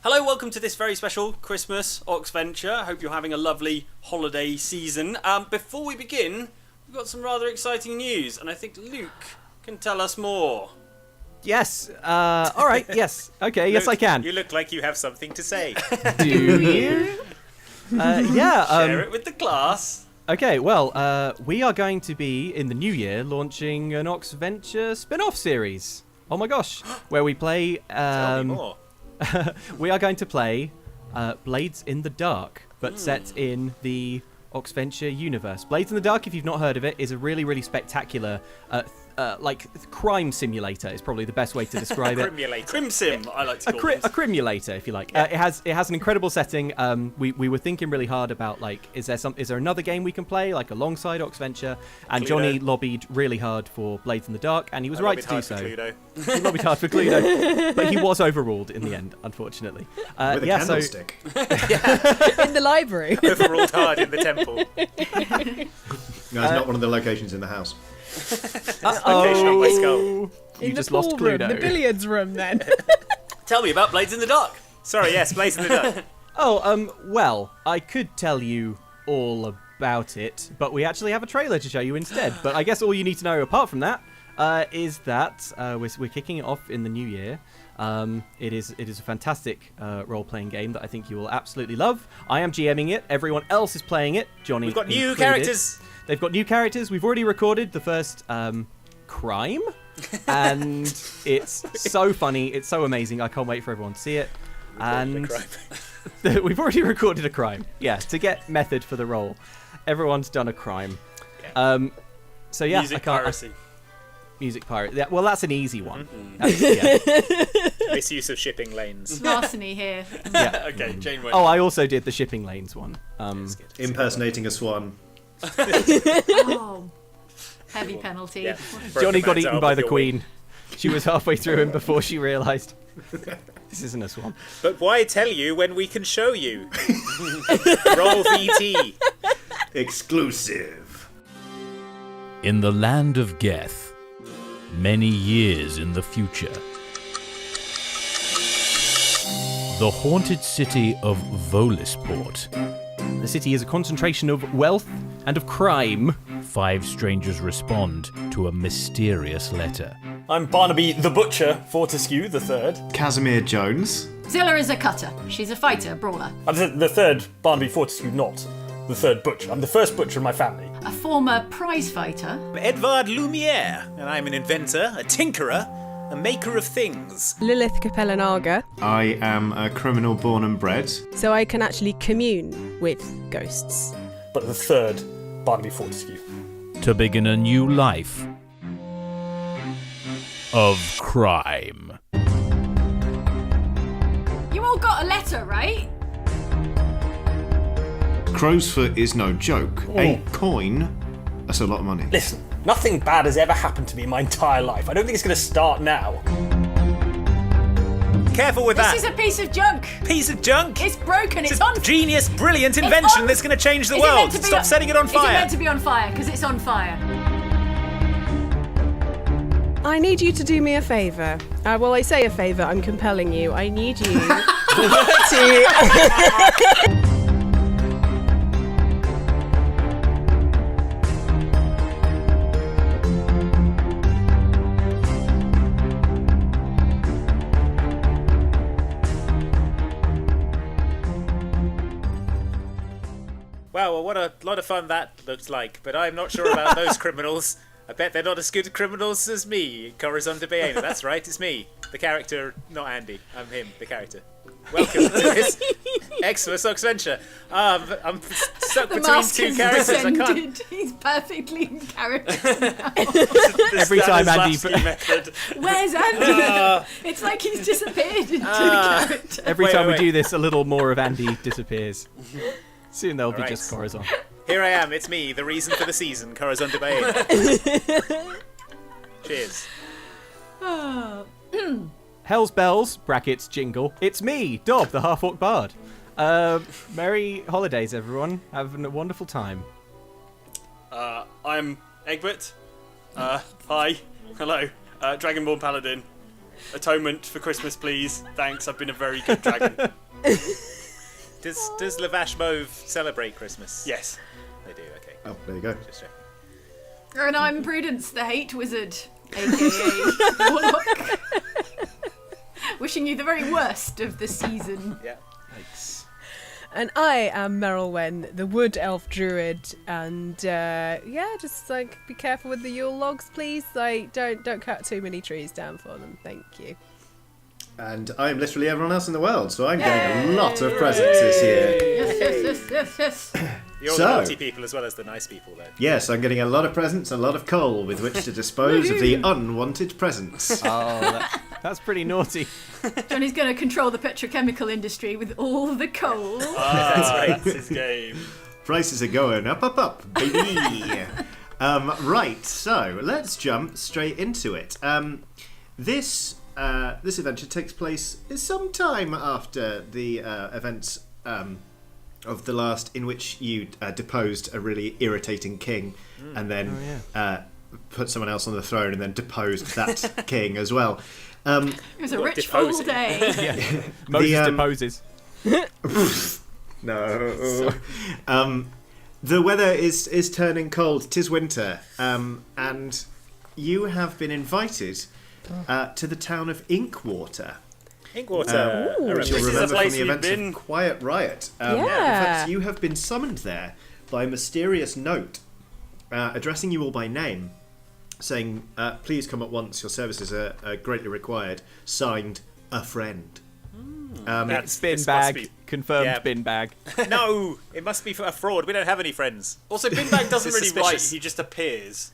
Hello, welcome to this very special Christmas Oxventure. I hope you're having a lovely holiday season. Before we begin, we've got some rather exciting news, and I think Luke can tell us more. Yes. All right. Yes. Okay. Yes, I can. You look like you have something to say. Do you? Yeah. Share it with the class. Okay. Well, we are going to be in the new year launching an Oxventure spin-off series. Oh my gosh, where we play. Tell me more. We are going to play Blades in the Dark, but set in the Oxventure universe. Blades in the Dark, if you've not heard of it, is a really, really spectacular, crime simulator. Is probably the best way to describe it. Crim sim, I like to call it. A crimulator, if you like. Yeah. It has an incredible setting. We were thinking really hard about is there another game we can play alongside Oxventure? And Cluedo. Johnny lobbied really hard for Blades in the Dark, and he was right to do so. Cluedo. He lobbied hard for Cluedo, but he was overruled in the end, unfortunately. With a candlestick. In the library. Overruled hard in the temple. No, it's not one of the locations in the house. Location on my skull. You In just the lost pool room, Cluedo. the billiards room, then. Tell me about Blades in the Dark. Sorry, yes, Blades in the Dark. Well, I could tell you all about it, but we actually have a trailer to show you instead. But I guess all you need to know apart from that is that we're kicking it off in the new year. It is a fantastic role-playing game that I think you will absolutely love. I am GMing it. Everyone else is playing it. Johnny, We've got new included. characters. They've got new characters. We've already recorded the first crime, and it's so funny. It's so amazing. I can't wait for everyone to see it. And we've already recorded a crime. Yeah, to get method for the role. Everyone's done a crime. Okay. So yeah, Music piracy. Music pirate. Yeah, well, that's an easy one. Misuse of shipping lanes. Larceny here. Yeah. Okay, Jane went. Oh, I also did the shipping lanes one. That's good. Impersonating a swan. Oh, heavy penalty. Yeah. Johnny got Broke the man's eaten arm by with the your queen. wing. She was halfway through him before she realised. This isn't a swan. But why tell you when we can show you? Roll VT. Exclusive. In the land of Geth, many years in the future, the haunted city of Volisport. The city is a concentration of wealth and of crime. 5 strangers respond to a mysterious letter. I'm Barnaby the Butcher, Fortescue the third. Casimir Jones. Zilla is a cutter. She's a fighter, a brawler. I'm the third Barnaby Fortescue, not the third butcher. I'm the first butcher in my family. A former prize fighter. Edvard Lumiere, and I'm an inventor, a tinkerer, a maker of things. Lilith Capellanaga, I am a criminal born and bred. so I can actually commune with ghosts. But the third Barnaby Fortescue. To begin a new life of crime. You all got a letter, right? Crow's foot is no joke. A coin, that's a lot of money. Listen, nothing bad has ever happened to me in my entire life. I don't think it's going to start now. Careful with This that. is a piece of junk. Piece of junk. It's broken. It's It's a on. genius, brilliant It's invention on- that's going to change the Is it meant world. to be Stop setting it on Is it fire. meant to be on fire? Because it's on fire. I need you to do me a favour. Well, I say a favour, I'm compelling you. I need you to... Wow, well, what a lot of fun that looks like. But I'm not sure about those criminals. I bet they're not as good criminals as me, Corazon de Baena. That's right, it's me. The character, not Andy. I'm him, the character. Welcome to this Xmas Oxventure. I'm stuck The between mask two has characters. I can't. descended. He's perfectly in character now. Every time Andy, method. Where's Andy? It's like he's disappeared into the character. every Wait, time wait, we do this, a little more of Andy disappears. Soon there'll be Alright. just Corazon. Here I am, it's me, the reason for the season, Corazon de Baena. Cheers. Hell's bells, brackets, jingle. It's me, Dob, the half-orc bard. Merry holidays, everyone. Have a wonderful time. I'm Egbert. Hi. Hello. Dragonborn Paladin. atonement for Christmas, please. Thanks, I've been a very good dragon. Does Lavash Mauve celebrate Christmas? Yes. They do, okay. Oh, there you go. Just checking. And I'm Prudence, the hate wizard, aka Warlock. Wishing you the very worst of the season. Yeah. And I am Merylwen, the wood elf druid, and just like be careful with the Yule logs, please. Like, don't cut too many trees down for them. Thank you. And I'm literally everyone else in the world, so I'm getting a lot of presents this year. Yes. You're So- the naughty people as well as the nice people, then. Yes, I'm getting a lot of presents, a lot of coal with which to dispose of the unwanted presents. Oh, that's pretty naughty. Johnny's going to control the petrochemical industry with all the coal. That's right. That's his game. Prices are going up, baby. Right, so let's jump straight into it. This adventure takes place sometime after the events of the last, in which you deposed a really irritating king, and then put someone else on the throne, and then deposed that king as well. It was a rich full deposing. day. Moses deposes. No. The weather is turning cold. 'Tis winter, and you have been invited to the town of Inkwater. Inkwater. Ooh. I Which remember you'll This is a remember place from the we've events been. of Quiet Riot. In Yeah. fact, you have been summoned there by a mysterious note addressing you all by name, saying, please come at once, your services are greatly required. Signed, a friend. That's Bin this bag. must Confirmed Yeah. bin bag. be- No, it must be for a fraud. We don't have any friends. Also, Binbag doesn't This really is write, suspicious. he just appears.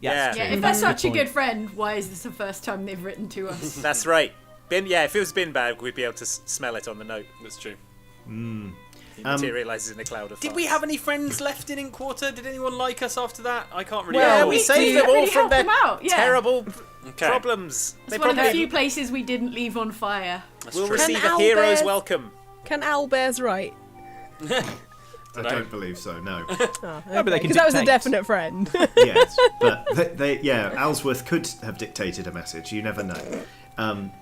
Yeah. Yeah, if that's such a good friend, why is this the first time they've written to us? That's right. If it was bin bag, we'd be able to smell it on the note. That's true. He materialises in a cloud of Did farts. we have any friends left in Inkwater? Did anyone like us after that? I can't really Yeah, remember. we saved them all really from helped their them out, yeah. terrible Okay. problems. It's one of the few places we didn't leave on fire. will true. receive Can a hero's owlbears- welcome. Can owlbears write? I don't believe so, no. but they can Because that was a dictate. definite friend. Yes, but Alsworth could have dictated a message. You never know.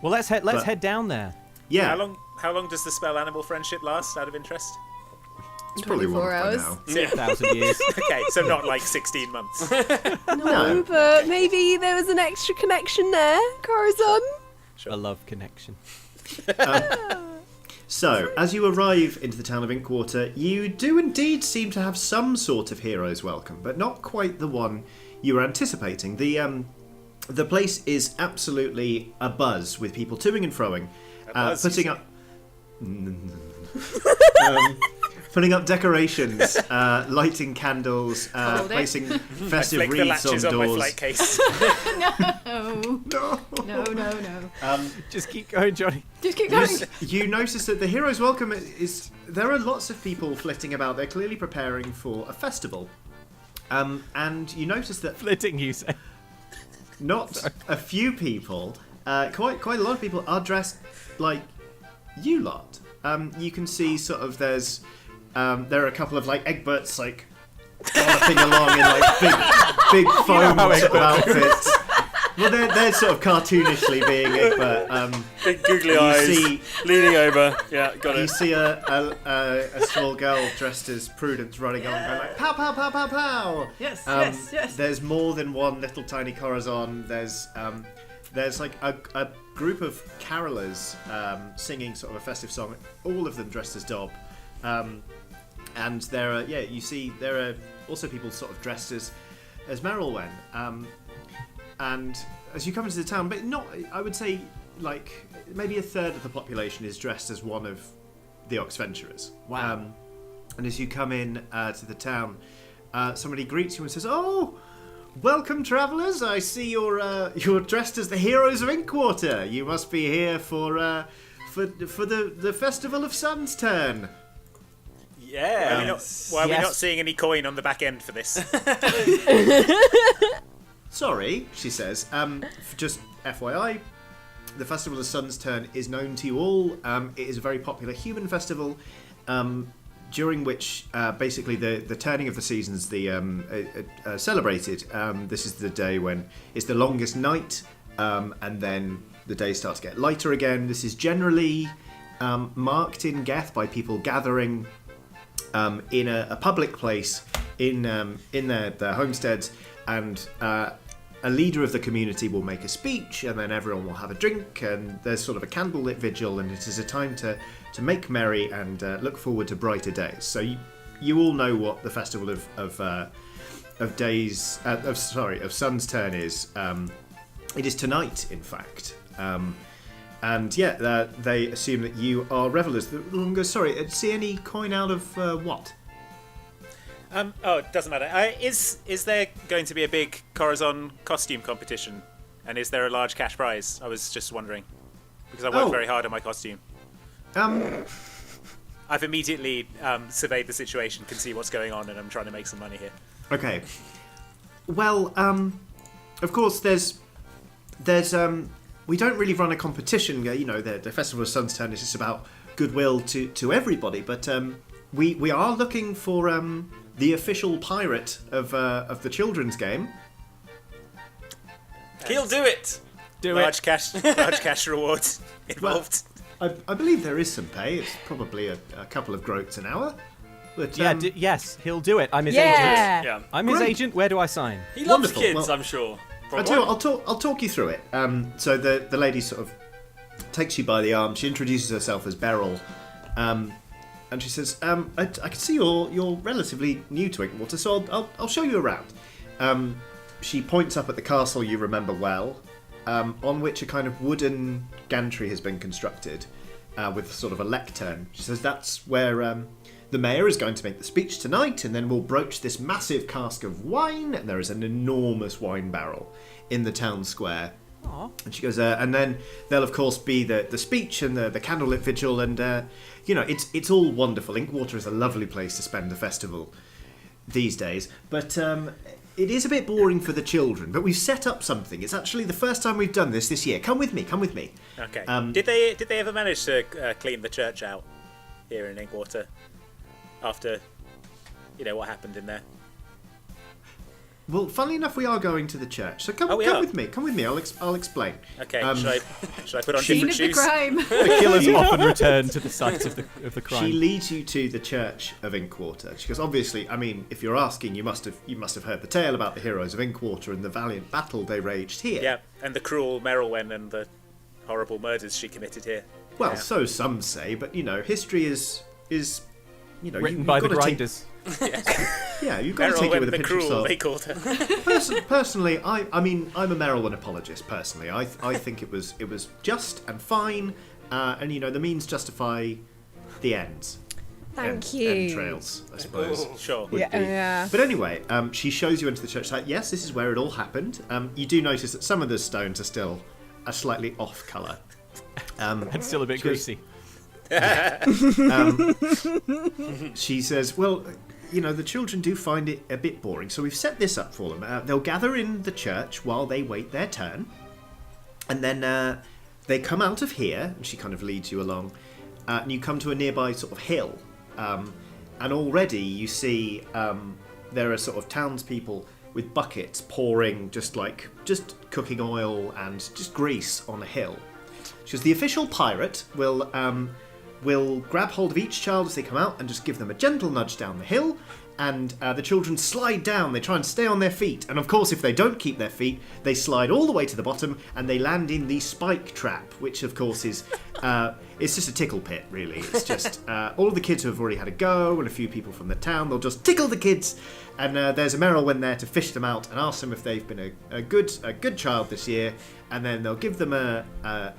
Well, let's head But- head down there. Yeah, How long does the spell animal friendship last, out of interest? it's probably 24 one by hours. now. 1,000 years. Okay, so not like 16 months. No, but maybe there was an extra connection there, Corazon. A love connection. So, as you arrive into the town of Inkwater, you do indeed seem to have some sort of hero's welcome, but not quite the one you were anticipating. The place is absolutely abuzz with people toing and froing, Abuzz, putting you up putting up decorations, lighting candles, Hold it. placing festive Flick the wreaths on latches on my doors. flight case. No. Just keep going, Johnny. Just keep going. You notice that the hero's welcome is there are lots of people flitting about. They're clearly preparing for a festival, and you notice that Flitting, you say. not a few people, quite a lot of people are dressed like you lot. You can see sort of there are a couple of like Egberts like galloping along in like big foam how sort of Egbert outfits. Well, they're sort of cartoonishly being Egbert. Big googly You eyes, see- leaning over. Yeah, got You it. see a small girl dressed as Prudence running on, going like pow pow pow pow pow. Yes, Um, yes. There's more than one little tiny Corazon. There's like a group of carolers singing sort of a festive song. All of them dressed as Dob, and there are also people sort of dressed as Merylwen. And as you come into the town, but not, I would say, like maybe a third of the population is dressed as one of the Oxventurers. Wow. And as you come in to the town, somebody greets you and says, "Oh, welcome, travellers! I see you're dressed as the heroes of Inkwater. You must be here for the festival of Sun's Turn." Yeah. Why are we Yes. not seeing any coin on the back end for this? Sorry, she says. Just FYI, the Festival of Sun's Turn is known to you all. It is a very popular human festival, during which basically the turning of the seasons celebrated. This is the day when it's the longest night, and then the days start to get lighter again. This is generally marked in Geth by people gathering in a public place in their homesteads, and a leader of the community will make a speech, and then everyone will have a drink, and there's sort of a candlelit vigil, and it is a time to make merry and look forward to brighter days. So you all know what the festival of Sun's Turn is. It is tonight, in fact. And yeah, they assume that you are revelers. Sorry, see any coin out of what? It doesn't matter. Is there going to be a big Corazon costume competition? And is there a large cash prize? I was just wondering. Because I worked very hard on my costume. I've immediately surveyed the situation, can see what's going on, and I'm trying to make some money here. Okay. Well, of course, there's we don't really run a competition. You know, the Festival of Sun's Turn is just about goodwill to everybody. But we are looking for the official pirate of the children's game. He'll do it. Large cash reward involved. Well, I believe there is some pay. It's probably a couple of groats an hour. But, yes, he'll do it. I'm his agent. Yeah. I'm his agent. Where do I sign? He loves Wonderful. kids, Well, I'm sure. I'll talk you through it. So the lady sort of takes you by the arm. She introduces herself as Beryl, and she says, I can see you're relatively new to Inkwater, so I'll show you around. She points up at the castle you remember well, on which a kind of wooden gantry has been constructed with sort of a lectern. She says that's where the mayor is going to make the speech tonight, and then we'll broach this massive cask of wine, and there is an enormous wine barrel in the town square. Aww. And she goes, and then there'll of course be the speech and the candlelit vigil, and it's all wonderful. Inkwater is a lovely place to spend the festival these days, but it is a bit boring for the children. But we've set up something. It's actually the first time we've done this year. Come with me. Okay. Did they ever manage to clean the church out here in Inkwater after what happened in there? Well, funnily enough, we are going to the church. So come with me. Come with me. I'll explain. Okay. Should I put on Scene different of the shoes? crime. The killers often return to the site of the crime. She leads you to the church of Inkwater. She goes, obviously, I mean, if you're asking, you must have heard the tale about the heroes of Inkwater and the valiant battle they waged here. Yeah, and the cruel Merylwen and the horrible murders she committed here. Well, Yeah. So some say, but history is written by the grinders. Yeah, you've got to take it with a the pinch cruel, of salt. they called her. Personally, I mean, I'm a Merylwen apologist. Personally, I think it was just and fine, and the means justify the ends. Thank End you. trails, I suppose. Sure. would be. Yeah. But anyway, she shows you into the church. Like, yes, this is where it all happened. You do notice that some of the stones are still a slightly off colour. And still a bit greasy. She says, well, the children do find it a bit boring, so we've set this up for them. They'll gather in the church while they wait their turn, and then they come out of here, and she kind of leads you along, and you come to a nearby sort of hill, and already you see there are sort of townspeople with buckets pouring just cooking oil and just grease on a hill. She says, the official pirate will grab hold of each child as they come out and just give them a gentle nudge down the hill, and the children slide down. They try and stay on their feet, and of course if they don't keep their feet, they slide all the way to the bottom and they land in the spike trap, which of course is it's just a tickle pit, really. It's just all of the kids who have already had a go and a few people from the town, they'll just tickle the kids, and there's a Merylwen there to fish them out and ask them if they've been a good child this year, and then they'll give them a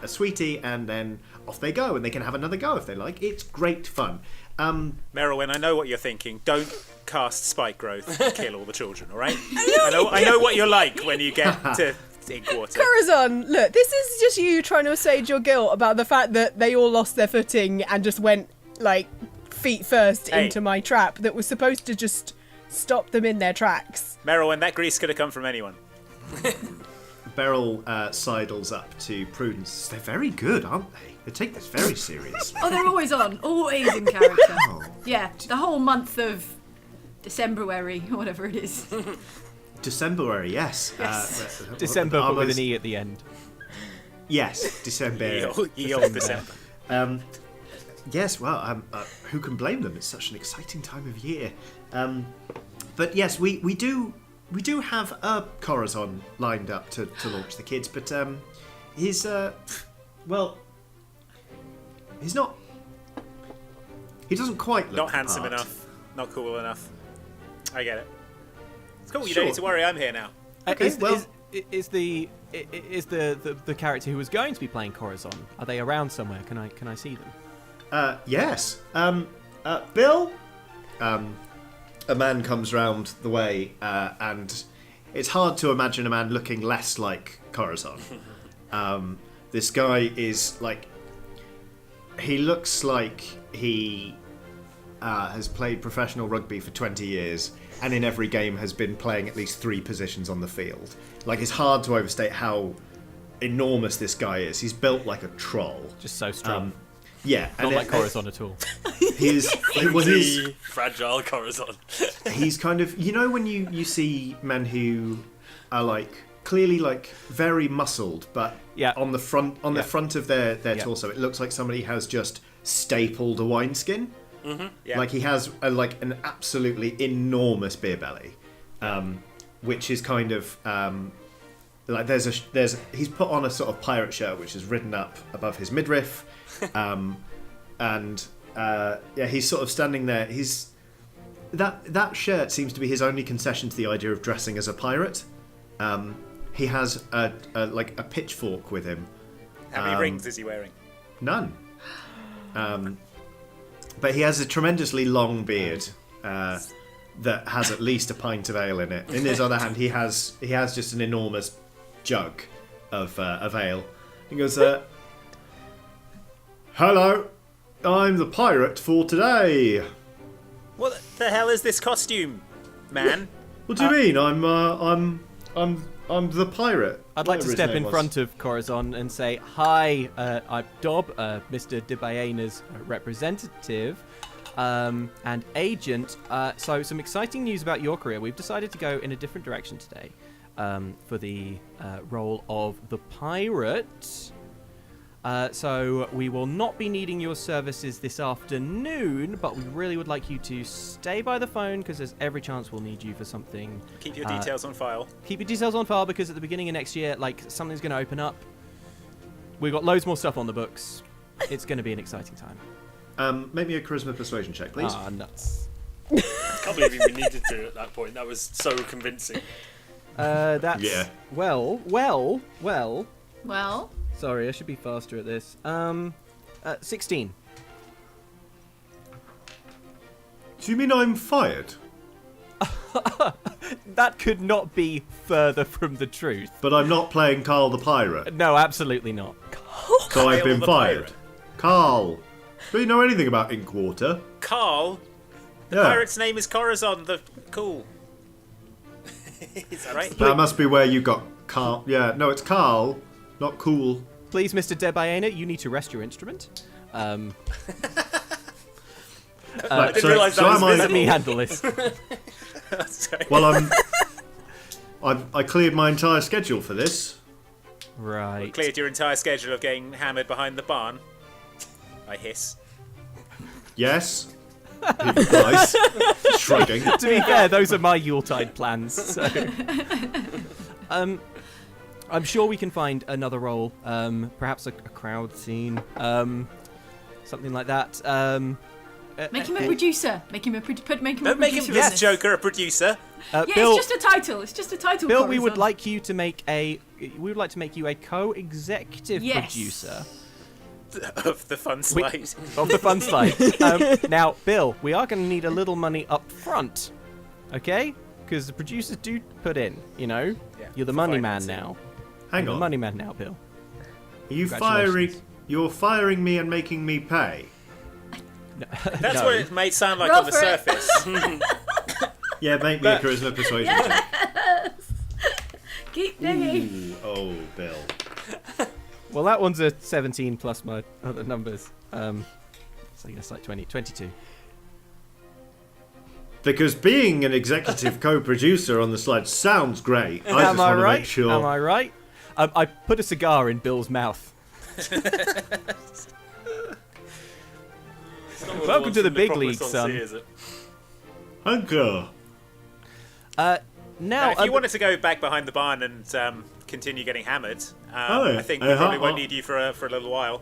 sweetie, and then off they go, and they can have another go if they like. It's great fun. Merylwen, I know what you're thinking. Don't cast spike growth and kill all the children, all right? I know what you're like when you get to Inkwater. Corazon, look, this is just you trying to assuage your guilt about the fact that they all lost their footing and just went, feet first into my trap that was supposed to just stop them in their tracks. Merylwen, that grease could have come from anyone. Beryl sidles up to Prudence. They're very good, aren't they? They take this very seriously. Oh, they're always on. Always in character. Oh. Yeah, the whole month of Decemberary, or whatever it is. Decemberary, yes. Yes. December, but with Armo's- an E at the end. Yes, December. Ye old December. Yes, well, who can blame them? It's such an exciting time of year. But yes, we do have a Corazon lined up to launch the kids, but he's he's not. He doesn't quite look Not the handsome part. enough. Not cool enough. I get it. It's cool. You Sure. don't need to worry. I'm here now. Okay, is well- the character who was going to be playing Corazon? Are they around somewhere? Can I see them? Yes. Bill. A man comes round the way, and it's hard to imagine a man looking less like Corazon. This guy is like. He looks like he has played professional rugby for 20 years, and in every game has been playing at least 3 positions on the field. Like, it's hard to overstate how enormous this guy is. He's built like a troll. Just so strong. Yeah, Not like Corazon at all. He's Fragile Corazon. he's kind of, you know, when you see men who are like clearly like very muscled, but Yeah. on the front Yeah. of their Yeah. torso, it looks like somebody has just stapled a wineskin. Yeah. Like he has like an absolutely enormous beer belly, which is kind of like he's put on a sort of pirate shirt which is ridden up above his midriff, and he's sort of standing there. That shirt seems to be his only concession to the idea of dressing as a pirate. He has a pitchfork with him. How many rings is he wearing? None. But he has a tremendously long beard that has at least a pint of ale in it. In his other hand, he has just an enormous jug of ale. He goes, "Hello, I'm the pirate for today." What the hell is this costume, man? What do you mean? I'm the pirate. I'd like to Whatever his step name in was. front of Corazon and say, "Hi, I'm Dob, Mr. de Baena's representative and agent. So some exciting news about your career. We've decided to go in a different direction today for the role of the pirate. So we will not be needing your services this afternoon, but we really would like you to stay by the phone because there's every chance we'll need you for something. Keep your details on file. Keep your details on file because at the beginning of next year, like, something's going to open up. We've got loads more stuff on the books. It's going to be an exciting time." Make me a charisma persuasion check, please. Ah, nuts. I can't believe we needed to at that point. That was so convincing. That's... Yeah. Well. Well, Sorry, I should be faster at this. 16. Do you mean I'm fired? That could not be further from the truth. But I'm not playing Carl the pirate, No, absolutely not. so I've been the fired. pirate. Carl, do you know anything about Inkwater? Carl? The Yeah. pirate's name is Corazon the Cool. Is that right? That must be where you got Carl. Yeah, no, it's Carl, not cool. Please, Mr. De Baena, you need to rest your instrument. I didn't so- realise so that was am I- Let me visible. handle this. Sorry. Well, I cleared my entire schedule for this. Right. Cleared your entire schedule of getting hammered behind the barn. I hiss. Yes. He replies, shrugging. To be fair, those are my Yuletide plans. So. I'm sure we can find another role, perhaps a crowd scene, something like that. make him a producer. Make him a producer. Don't make him in this this. Joker a producer. Yeah, Bill, it's just a title. It's just a title. Bill, we would Corazon. like you to make you a co-executive Yes. producer Of the fun slide. of the fun slide. Now, Bill, we are going to need a little money up front, okay? Because the producers do put in, you know. Yeah, You're the for money man financing. now. Hang You're the on. money man now, Bill. You're firing me and making me pay. That's No. what it may sound like Roll on the for it. surface. Yeah, make me a charisma persuasion check. Keep digging. Ooh, oh, Bill. Well, that one's a 17 plus my other numbers. So I guess like 22. Because being an executive co-producer on the slide sounds great. I just Am I want to right? make sure. Am I right? I put a cigar in Bill's mouth. Welcome to the big leagues, son. Thank you. Now, if you wanted to go back behind the barn and continue getting hammered, I think we probably won't need you for a little while.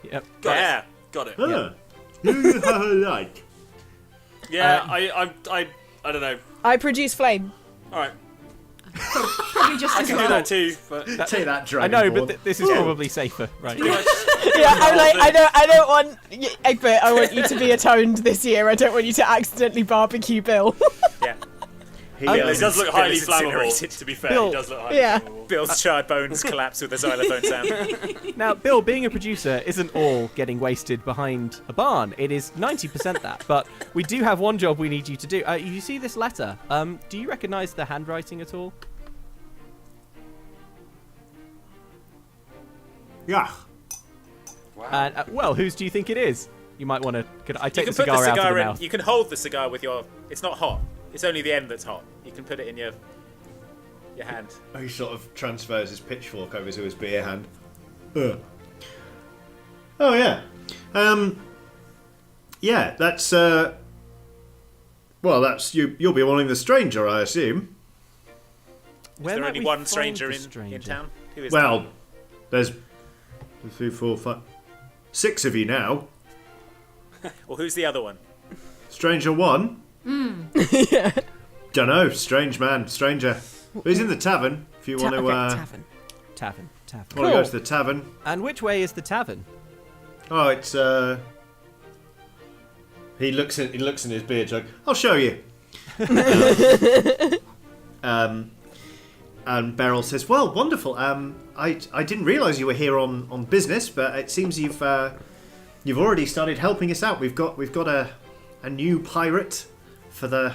Yep. Got it. You have a like. Yeah, I don't know. I produce flame. All right, Probably just I as can do well. that too. But Take that, I dragon. know, but this is probably safer, right? pretty much, Yeah, I'm like, I don't want Egbert. I want you to be atoned this year. I don't want you to accidentally barbecue Bill. Yeah. it does look highly Bill is flammable. incinerated. To be fair, Bill- it does look highly Yeah. flammable. Bill's charred bones collapse with a xylophone sound. Now, Bill, being a producer isn't all getting wasted behind a barn. It is 90% that. But we do have one job we need you to do. You see this letter. Do you recognise the handwriting at all? Yeah. And well, whose do you think it is? You might want to. Could I You take can the put the cigar out of cigar the in. mouth? You can hold the cigar with your. It's not hot. It's only the end that's hot. You can put it in your hand. He sort of transfers his pitchfork over to his beer hand. Oh yeah. Yeah, that's well, that's you. You'll be wanting the stranger, I assume. Is Where there might only we one find stranger the in stranger? town? Who is Well, there's 3, 4, 5, 6 of you now. that? Well, who's the other one? Stranger 1. Yeah. Dunno. Strange man. Stranger. He's in the tavern. If you want to, Tavern. Tavern. want to Cool. go to the tavern. And which way is the tavern? Oh, it's He looks in his beard jug. I'll show you. And Beryl says, "Well, wonderful. I didn't realise you were here on business, but it seems you've already started helping us out. We've got a new pirate for the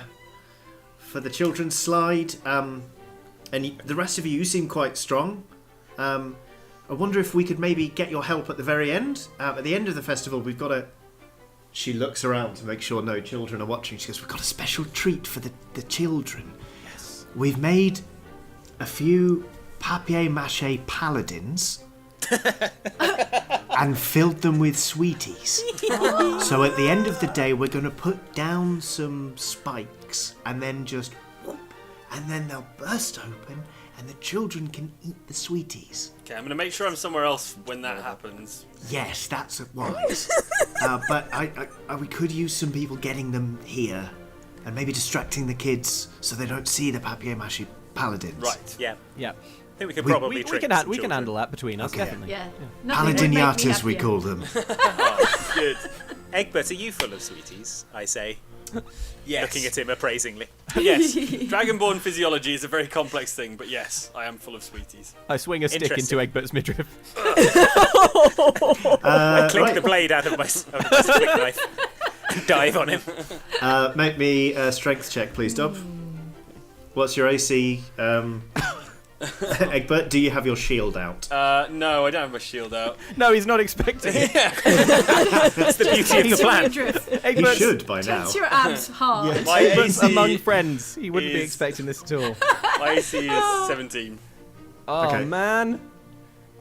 children's slide. And the rest of you seem quite strong. I wonder if we could maybe get your help at the very end. At the end of the festival, we've got a." She looks around to make sure no children are watching. She goes, "We've got a special treat for the children. Yes. We've made a few papier-mâché paladins and filled them with sweeties. So at the end of the day, we're going to put down some spikes and then just whoop, and then they'll burst open and the children can eat the sweeties." Okay, I'm gonna make sure I'm somewhere else when that happens. Yes, that's wise. But we could use some people getting them here and maybe distracting the kids so they don't see the papier-mâché paladins. Right. Yeah. Yeah. I think we could We- probably We trick can some we can children. handle that between us, Okay. definitely. Yeah. Nothing would make me Paladinatas, we happier. call them. Good. Egbert, are you full of sweeties? I say, Yes. looking at him appraisingly. Yes. Dragonborn physiology is a very complex thing, but yes, I am full of sweeties. I swing a stick into Interesting. Egbert's midriff. I click right. the blade out of my stick knife and dive on him. Make me a strength check, please, Dob. What's your AC? Egbert, do you have your shield out? No, I don't have my shield out. No, he's not expecting it. That's the beauty of the plan. Midriff. He Egbert's, should by now. Tense your abs hard. My Egbert's AC among friends. He wouldn't be is- expecting this at all. My AC is 17. Oh, Okay. man.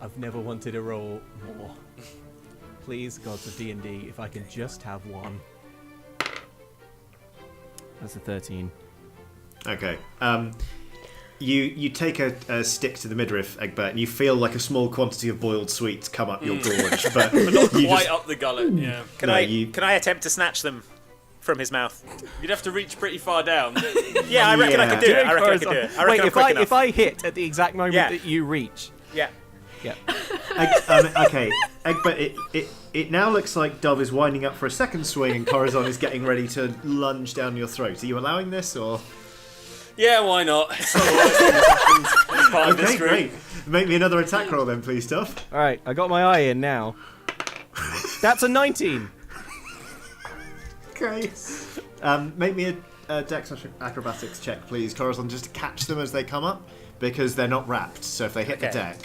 I've never wanted to roll more. Please, gods of D&D, if I can just have one. That's a 13. Okay. You take a stick to the midriff, Egbert, and you feel like a small quantity of boiled sweets come up your gorge, but you Quite just, up the gullet, yeah. Can No, I you- can I attempt to snatch them from his mouth? You'd have to reach pretty far down. Yeah, I reckon I could do it. I reckon I could do it. I reckon Wait, I'm quick enough. if I hit at the exact moment Yeah. that you reach. Yeah. Yeah. okay, Egbert, it now looks like Dove is winding up for a second swing and Corazon is getting ready to lunge down your throat. Are you allowing this, or...? Yeah, why not? It's not the worst thing that's happened as part of this Okay, group. great. Make me another attack roll then, please, Dove. All right, I got my eye in now. That's a 19. Okay. Make me a Dex acrobatics check, please, Corazon, just to catch them as they come up, because they're not wrapped, so if they hit the Okay. deck...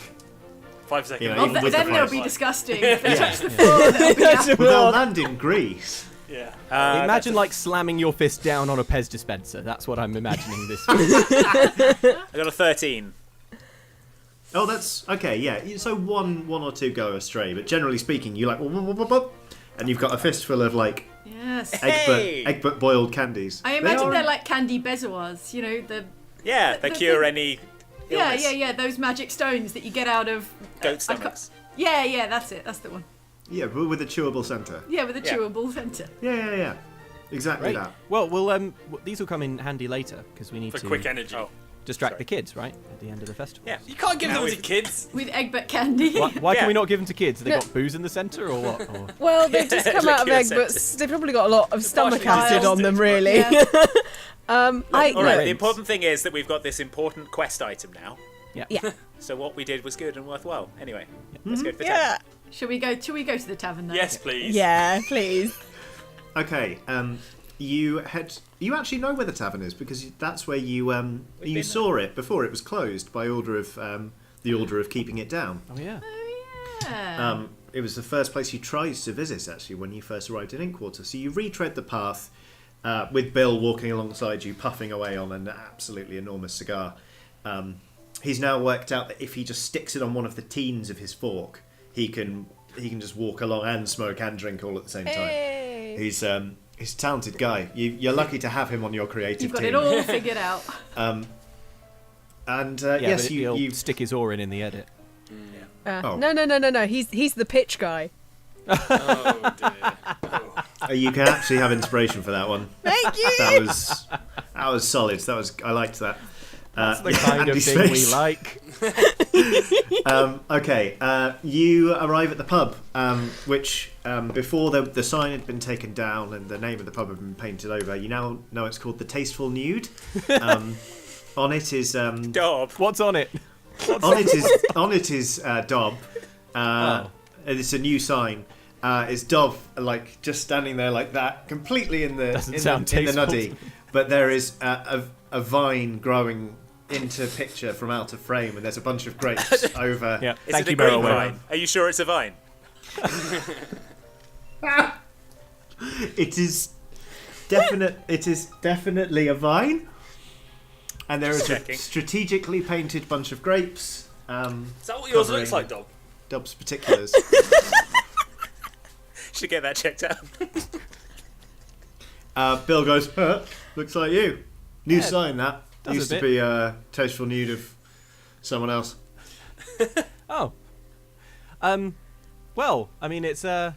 5 seconds. You know, Well, even with then the they'll flash. be disgusting. If they Yeah. touch the floor, they'll be That's happy. Well, they'll Well, land in Greece. Yeah. Imagine like slamming your fist down on a Pez dispenser. That's what I'm imagining this. I got a 13. Oh, that's okay. Yeah, so one or two go astray, but generally speaking, you like, and you've got a fistful of like Yes. Hey! Egbert boiled candies. I imagine they're like candy bezoars, you know, Yeah, they cure any illness. Yeah, those magic stones that you get out of Goat stomachs. Yeah, that's it. That's the one. Yeah, but with a chewable centre. Yeah, with a Yeah. chewable centre. Yeah. Exactly Right. that. Well, these will come in handy later because we need For to quick energy. Oh. distract Sorry. the kids, right? At the end of the festival. Yeah. You can't give Now them to we've- kids. With Egbert candy. Why Yeah. can we not give them to kids? Have they No. got booze in the centre or what? Or... Well, they've just come out of Liqueur egg, but sepsis. they've probably got a lot of stomach partially acid on them, digested, really. Yeah. All right, no. the important thing is that we've got this important quest item now. Yeah. So what we did was good and worthwhile. Anyway, let's go to the Yeah. Shall we go to the tavern then? Yes, please. Yeah, please. Okay. You actually know where the tavern is because that's where you been saw it before it was closed by order of the order of keeping it down. Oh yeah. Yeah. It was the first place you tried to visit actually when you first arrived in Inkwater. So you retread the path with Bill walking alongside you, puffing away on an absolutely enormous cigar. He's now worked out that if he just sticks it on one of the teens of his fork, he can just walk along and smoke and drink all at the same time. Hey. He's a talented guy. You're lucky to have him on your creative You've got team. it all figured out. And Yeah, yes, but he'll you stick his oar in the edit. Oh. No. He's the pitch guy. Oh, dear. you can actually have inspiration for that one. Thank you. That was solid. I liked that. That's the kind of Andy's thing we face. like. Okay, you arrive at the pub, which before the sign had been taken down and the name of the pub had been painted over, you now know it's called the Tasteful Nude. On it is Dob. What's on it? on it is Dob. And it's a new sign. It's Dob like just standing there like that, completely in the Doesn't in sound the, in the tasteful nuddy. to me. But there is a vine growing into picture from out of frame, and there's a bunch of grapes over. Yeah. Is Thank it you, a green Meryl. vine? Are you sure it's a vine? It is definitely a vine, and there is Checking. a strategically painted bunch of grapes. Is that what yours Covering- looks like, Dob? Dob's particulars. Should get that checked out. Bill goes, looks like you. New Yeah, sign that. does Used a to bit. be a tasteful nude of someone else. Oh. Well, I mean, it's it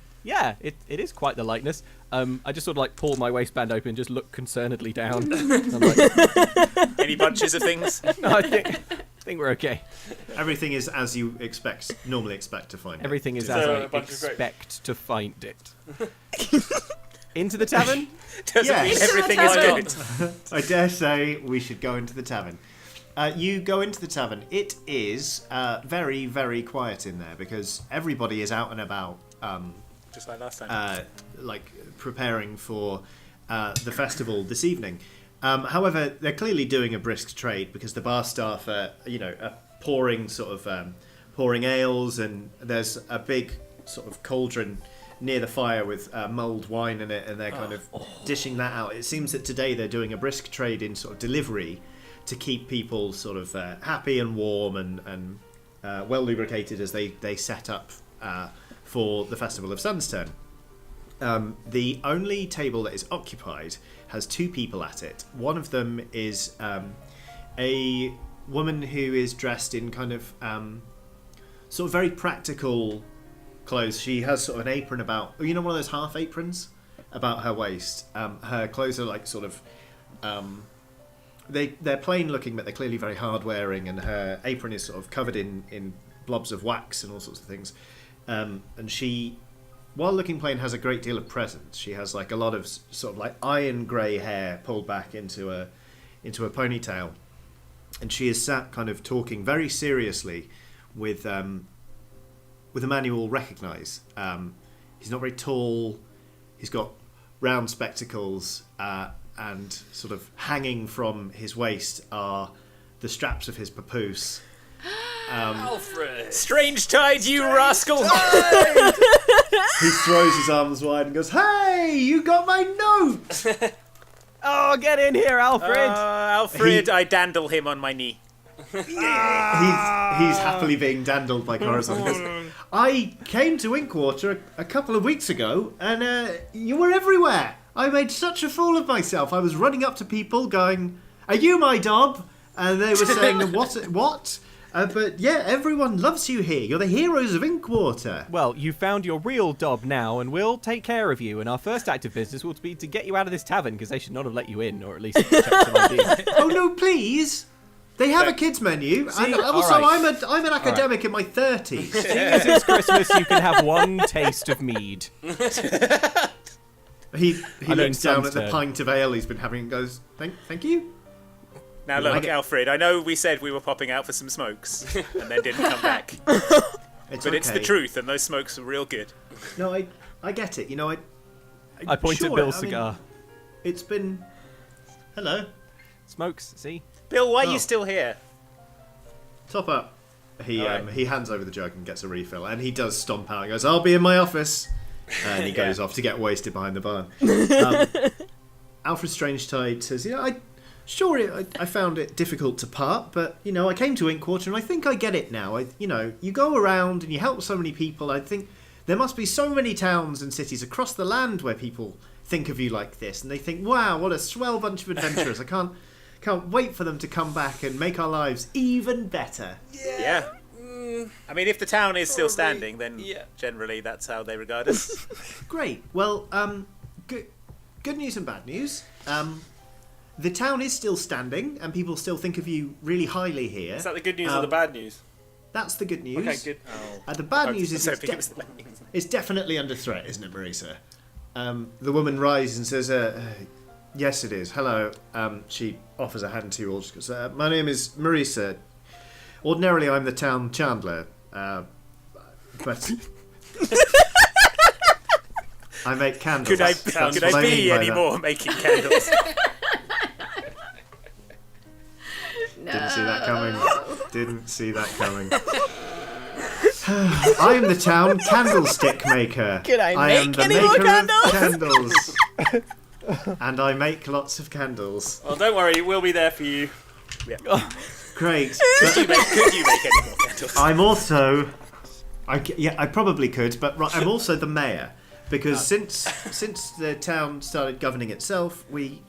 is quite the likeness. I just sort of like pull my waistband open, and just look concernedly down. I'm like, Any bunches of things? no, I think we're okay. Everything is as you normally expect to find it. Everything is So, as a I bunch of grapes. expect to find it. Into the tavern? Doesn't Yes. mean everything is Why good. not? I dare say we should go into the tavern. You go into the tavern. It is very, very quiet in there because everybody is out and about, Just like last time. like preparing for the festival this evening. However, they're clearly doing a brisk trade because the bar staff are pouring pouring ales, and there's a big sort of cauldron near the fire with mulled wine in it, and they're kind of dishing that out. It seems that today they're doing a brisk trade in sort of delivery to keep people sort of happy and warm and well lubricated as they set up for the Festival of Sunstone. The only table that is occupied has two people at it. One of them is a woman who is dressed in kind of sort of very practical clothes. She has sort of an apron about, one of those half aprons about her waist. Her clothes are like sort of, they're plain looking, but they're clearly very hard wearing, and her apron is sort of covered in blobs of wax and all sorts of things. And she, while looking plain, has a great deal of presence. She has like a lot of sort of like iron grey hair pulled back into a ponytail, and she is sat kind of talking very seriously with a man you all recognise. He's not very tall. He's got round spectacles, and sort of hanging from his waist are the straps of his papoose. Alfred! Strange tide, you rascal! He throws his arms wide and goes, "Hey, you got my note!" Oh, get in here, Alfred! Alfred, I dandle him on my knee. He's happily being dandled by Corazon. He goes, "I came to Inkwater a couple of weeks ago, and you were everywhere. I made such a fool of myself. I was running up to people going, 'Are you my Dob?' And they were saying, 'What?' But yeah, everyone loves you here. You're the heroes of Inkwater." Well, you found your real Dob now, and we'll take care of you. And our first act of business will be to get you out of this tavern, because they should not have let you in, or at least check some ID. "Oh no, please! They have a kids menu, and also alright. I'm an academic in my 30s." As it's Christmas, you can have one taste of mead. He looks down Sun's at the turn. pint of ale he's been having and goes, Thank you." Now look, Alfred, I know we said we were popping out for some smokes and then didn't come back. But it's the truth, and those smokes were real good. No, I get it. You know, I point at Bill's cigar. It's been... Hello. Smokes, see? Bill, why are Oh. you still here? Top up. He Alright. he hands over the jug and gets a refill, and he does stomp out. He goes, "I'll be in my office," and he goes off to get wasted behind the barn. Alfred Strangetide says, I found it difficult to part, but I came to Inkwater and I think I get it now. You go around and you help so many people. I think there must be so many towns and cities across the land where people think of you like this, and they think, "Wow, what a swell bunch of adventurers! I can't wait for them to come back and make our lives even better." Yeah. I mean, if the town is still standing, then generally that's how they regard us. Great. Well, good news and bad news. The town is still standing, and people still think of you really highly here. Is that the good news or the bad news? That's the good news. Okay, good. The bad news is So I think it was the bad news. it's definitely under threat, isn't it, Marisa? The woman rises and says, "Yes, it is. Hello." She offers a hand to you all. She goes, "My name is Marisa. Ordinarily, I'm the town chandler, but I make candles." Could I That's what I be mean by any that. more making candles? Didn't see that coming. Didn't see that coming. I am the town candlestick maker. Could I am make the any more maker of candles. And I make lots of candles. Well, don't worry, we'll be there for you. Great. Could you make any more candles? I'm also... I probably could, but I'm also the mayor. Because since the town started governing itself, we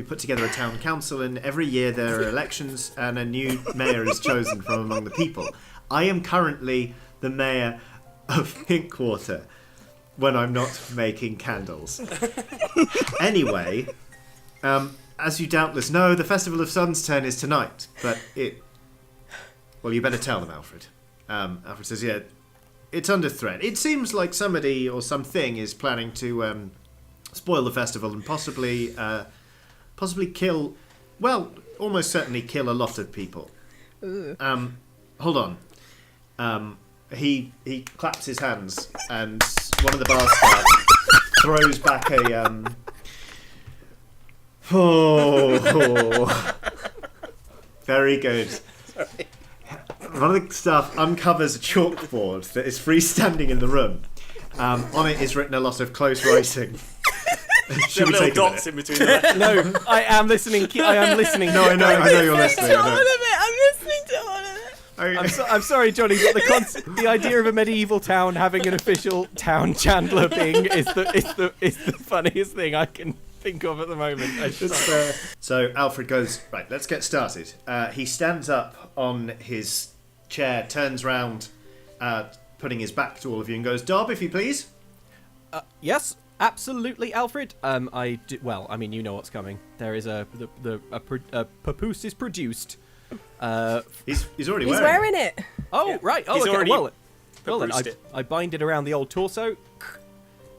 put together a town council, and every year there are elections and a new mayor is chosen from among the people. I am currently the mayor of Inkwater when I'm not making candles. Anyway, as you doubtless know, the Festival of Sun's turn is tonight, but well, you better tell them, Alfred. Alfred says, "Yeah, it's under threat. It seems like somebody or something is planning to spoil the festival and possibly kill, well, almost certainly kill a lot of people." Hold on. He claps his hands, and one of the bar staff throws back a very good. Sorry. One of the staff uncovers a chalkboard that is freestanding in the room. On it is written a lot of close writing. Should we Little take a dots minute? in between the letters. No, I am listening. I am listening. No, I know you're listening. All I of know. it. I'm listening to all of it. I'm sorry, Johnny, but the idea of a medieval town having an official town chandler being is the funniest thing I can think of at the moment. So Alfred goes, "Right, let's get started." He stands up on his chair, turns round, putting his back to all of you, and goes, "Dob, if you please." Yes, absolutely, Alfred. Well, I mean, you know what's coming. There is a papoose is produced. He's already He's wearing wearing it. Oh, Yeah. right. Oh, He's okay. already Well then, papoosed it. I bind it around the old torso,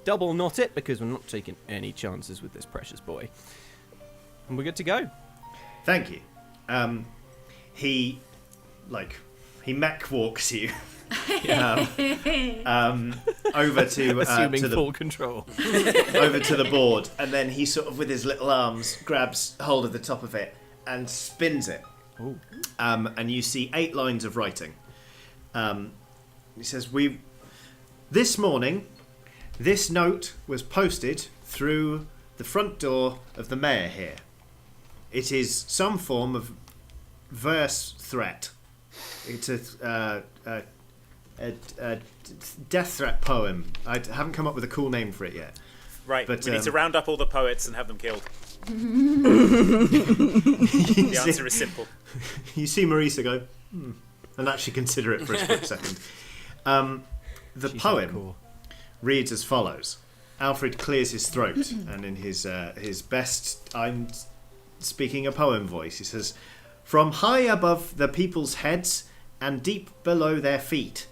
double knot it, because we're not taking any chances with this precious boy. And we're good to go. Thank you. He mech walks you over to Assuming to the full control. over to the board, and then he sort of with his little arms grabs hold of the top of it and spins it. Ooh. And you see 8 lines of writing. He says, "This morning This note was posted through the front door of the mayor here. It is some form of verse threat. It's a death threat poem. I haven't come up with a cool name for it yet. Right, But, we need to round up all the poets and have them killed. The answer is simple. You see Marisa go, and actually consider it for a split second. The She's poem hardcore. reads as follows. Alfred clears his throat, and in his best, I'm speaking a poem voice, he says, "From high above the people's heads and deep below their feet,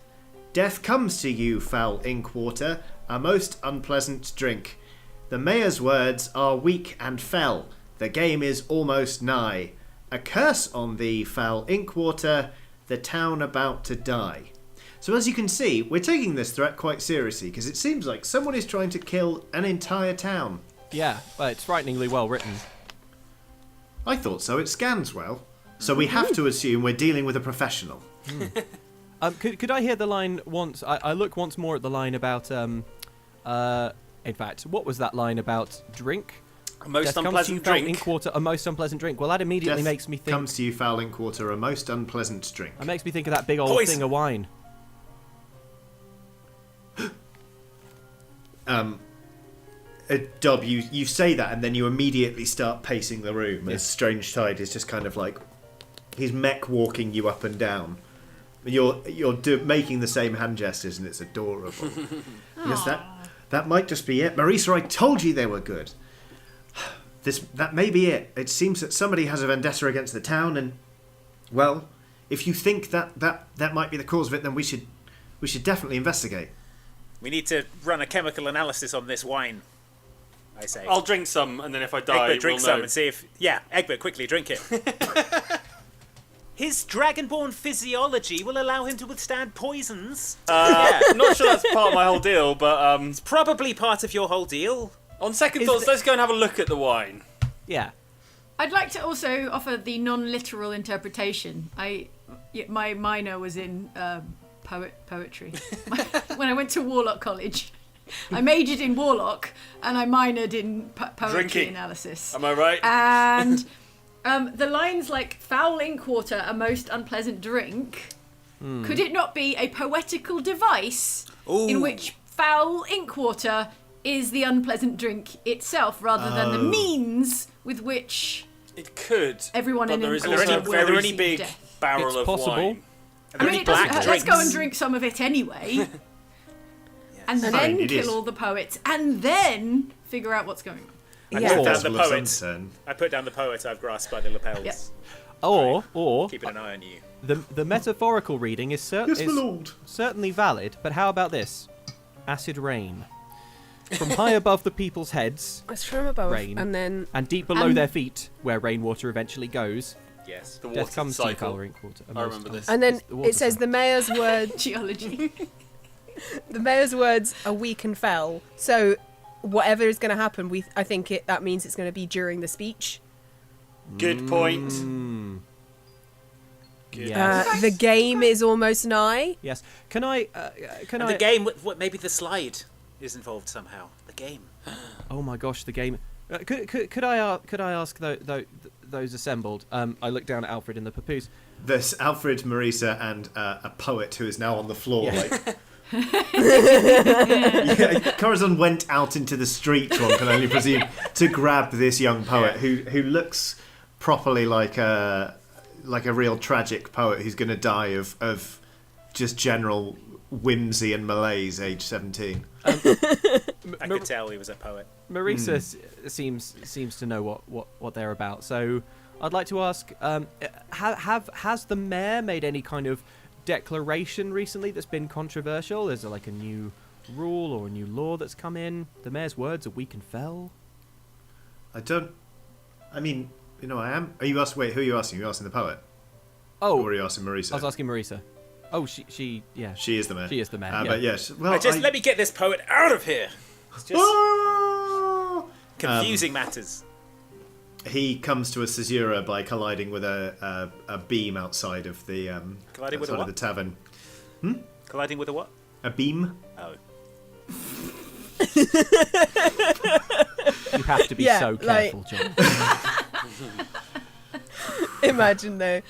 death comes to you, foul Inkwater, a most unpleasant drink. The mayor's words are weak and fell. The game is almost nigh. A curse on thee, foul Inkwater, the town about to die." So as you can see, we're taking this threat quite seriously, because it seems like someone is trying to kill an entire town. Yeah, well, it's frighteningly well written. I thought so, it scans well. So we have to assume we're dealing with a professional. Could I hear the line once? I look once more at the line about in fact, what was that line about drink? A most Death comes to you, unpleasant foul drink. Inkwater, a most unpleasant drink. Well, that immediately Death makes me think. comes to you, foul Inkwater, a most unpleasant drink. It makes me think of that big old Poison. thing of wine. Dob, you say that and then you immediately start pacing the room as Strange Tide is just kind of like he's mech walking you up and down. You're making the same hand gestures and it's adorable. Yes, that might just be it. Marisa, I told you they were good. That may be it. It seems that somebody has a vendetta against the town, and well, if you think that might be the cause of it, then we should definitely investigate. We need to run a chemical analysis on this wine, I say. I'll drink some, and then if I die, Egbert, drink we'll some know. and see if... Yeah, Egbert, quickly, drink it. His dragonborn physiology will allow him to withstand poisons. I'm not sure that's part of my whole deal, but It's probably part of your whole deal. on second thoughts, let's go and have a look at the wine. Yeah. I'd like to also offer the non-literal interpretation. My minor was in poetry. When I went to Warlock College, I majored in Warlock and I minored in poetry Drinking. analysis. Am I right? And the lines like "foul Inkwater, a most unpleasant drink." Could it not be a poetical device in which foul Inkwater is the unpleasant drink itself, rather than the means with which It could. everyone But in there is Inkwater also a will very receive big death? barrel It's of possible. wine. And I there mean, are it black doesn't, drinks. let's go and drink some of it anyway, and Fine, then it kill is. all the poets, and then figure out what's going on. I Yeah. put down Festival the of poets. Sunset. I put down the poet I've grasped by the lapels. Yep. Or Keeping an eye on you. the metaphorical reading is Yes, my lord. certainly valid, but how about this? Acid rain. From high above the people's heads It's from above, Rain. and then and deep below their feet, where rainwater eventually goes, Yes. The water death comes to you, cycle. foul Inkwater. I remember this. and then It's the water it says the mayor's word. Geology. The mayor's words are weak and fell. So whatever is going to happen, I think that means it's going to be during the speech. Good point. Yes. The game is almost nigh. Yes. Can I? Can And I? the game, maybe the slide is involved somehow. The game. Oh my gosh, the game. Could I ask those assembled? I look down at Alfred in the papoose. There's Alfred, Marisa, and a poet who is now on the floor. Yeah. Like, Corazon went out into the street, one can only presume, to grab this young poet who looks properly like a real tragic poet who's going to die of just general whimsy and malaise, age 17. I could tell he was a poet. Marisa seems to know what they're about. So I'd like to ask: has the mayor made any kind of declaration recently that's been controversial? Is there like a new rule or a new law that's come in? The mayor's words are weak and fell. I mean, I am. Are you asking? Wait, who are you asking? Are you asking the poet? Oh, Or are you asking Marisa? I was asking Marisa. Oh, she yeah. She is the mayor. She is the mayor. Yeah. But yes, well, Let me get this poet out of here. It's just Ah! confusing matters. He comes to a caesura by colliding with a beam outside of the Colliding with a outside of what? the tavern. Colliding with a what? A beam. Oh. You have to be Yeah, so like- careful, John. Imagine though.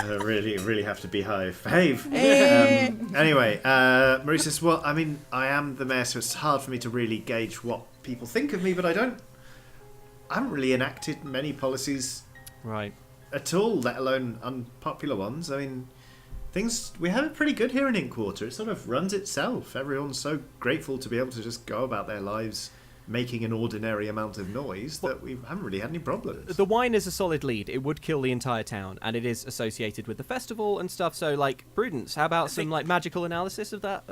Really have to behave. Eh. Anyway, Marie says, well, I mean, I am the mayor, so it's hard for me to really gauge what people think of me, but I haven't really enacted many policies Right. at all, let alone unpopular ones. I mean, we have it pretty good here in Inkwater. It sort of runs itself. Everyone's so grateful to be able to just go about their lives making an ordinary amount of noise that we haven't really had any problems. The wine is a solid lead. It would kill the entire town, and it is associated with the festival and stuff. So, like, Prudence, how about some like magical analysis of that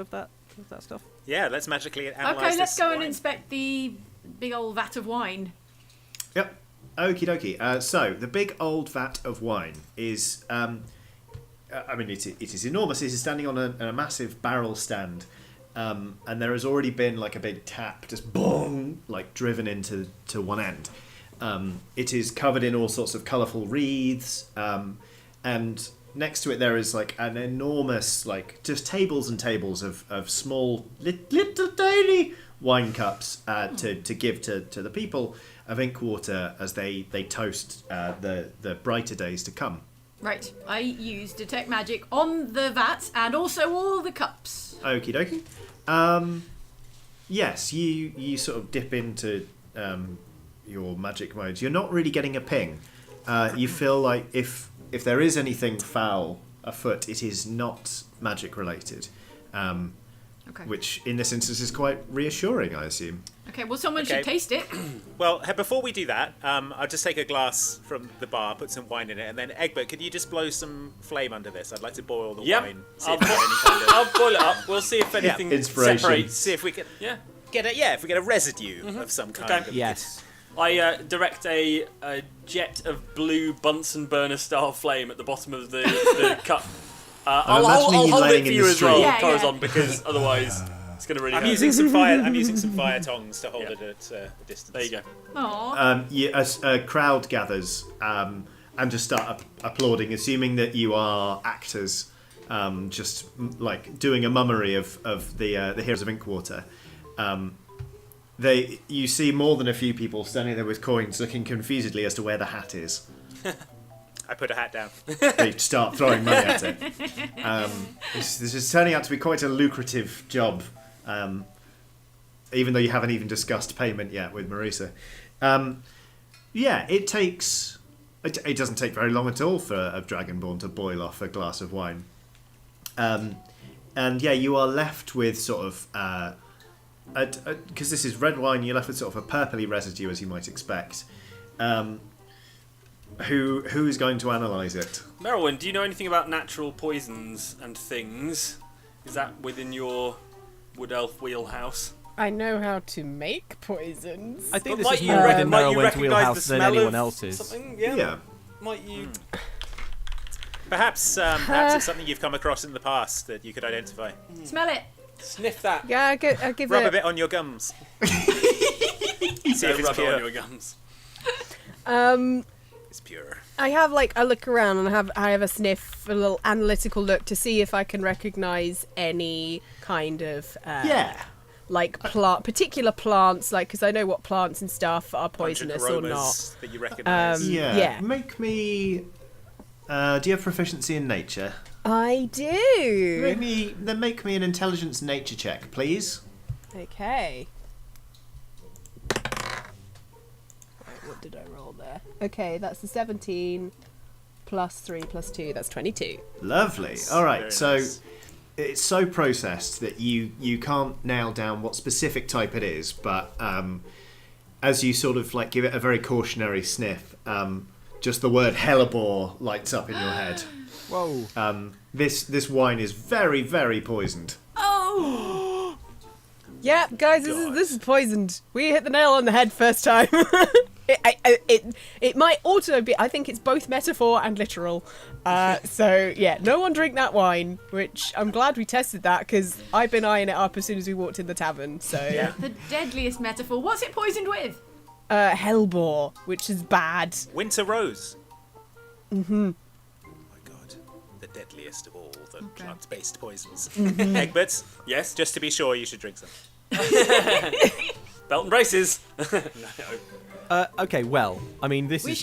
stuff? Yeah, let's magically analyze Okay, let's this go and wine. inspect the big old vat of wine. Yep. Okie dokie. So, the big old vat of wine is, I mean, it is enormous. It is standing on a massive barrel stand. And there has already been like a big tap, just boom, like driven into one end. It is covered in all sorts of colourful wreaths, and next to it there is like an enormous, like just tables and tables of small, little tiny wine cups to give to the people of Inkwater as they toast the brighter days to come. Right, I use detect magic on the vat and also all the cups. Okie dokie. Yes, you sort of dip into your magic modes. You're not really getting a ping. You feel like if there is anything foul afoot, it is not magic related. Okay. Which in this instance is quite reassuring, I assume. Okay, well, someone Okay. should taste it. Well, before we do that, I'll just take a glass from the bar, put some wine in it, and then Egbert, could you just blow some flame under this? I'd like to boil the Yep. wine. See I'll, if there's any kind of, I'll boil it up. We'll see if anything Inspiration. separates. see if we can Yeah. if we get a residue of some kind. Okay. that we Yes. I direct a jet of blue Bunsen burner style flame at the bottom of the cup. I'll imagining you hold laying it for in you the as well, street. Yeah, Corazon, yeah. because otherwise it's going to really I'm hurt. using some fire. I'm using some fire tongs to hold Yeah. it at a distance. There you go. Aww. A crowd gathers and just start applauding, assuming that you are actors, just like doing a mummery of the heroes of Inkwater. You see more than a few people standing there with coins, looking confusedly as to where the hat is. I put a hat down. They start throwing money at it. This is turning out to be quite a lucrative job, even though you haven't even discussed payment yet with Marisa. Yeah, it takes. It doesn't take very long at all for a dragonborn to boil off a glass of wine. And yeah, you are left with sort of. Because this is red wine, you're left with sort of a purpley residue, as you might expect. Who is going to analyse it? Merylwyn, do you know anything about natural poisons and things? Is that within your wood elf wheelhouse? I know how to make poisons. I think But this is might more you within might you Merylwyn's recognise the wheelhouse than smell anyone of else's. something? Yeah. Yeah. Might you? Perhaps it's something you've come across in the past that you could identify. Smell it. Sniff that. Yeah, I give Rub a it. bit on your gums. See if Don't it's rub it on pure. your gums. It's pure. I have I look around and I have a sniff, a little analytical look to see if I can recognise any kind of like particular plants, like because I know what plants and stuff are poisonous or not. That you recognise. Yeah. Make me. Do you have proficiency in nature? I do. Make me an intelligence nature check, please. Okay. What did I roll there? Okay, that's a 17 plus 3 plus 2. That's 22. Lovely. All right. Very So nice. it's so processed that you can't nail down what specific type it is, but as you sort of like give it a very cautionary sniff, just the word hellebore lights up in your head. Whoa. This wine is very, very poisoned. Oh! Yeah, guys, this is poisoned. We hit the nail on the head first time. It might also be. I think it's both metaphor and literal. So yeah, no one drink that wine. Which I'm glad we tested that because I've been eyeing it up as soon as we walked in the tavern. So The deadliest metaphor. What's it poisoned with? hellebore, which is bad. Winter rose. Mm-hmm. Oh my god. The deadliest of all the plant-based poisons. Egbert, Yes. just to be sure, you should drink some. Belt and braces. Okay, well, I mean, this We is...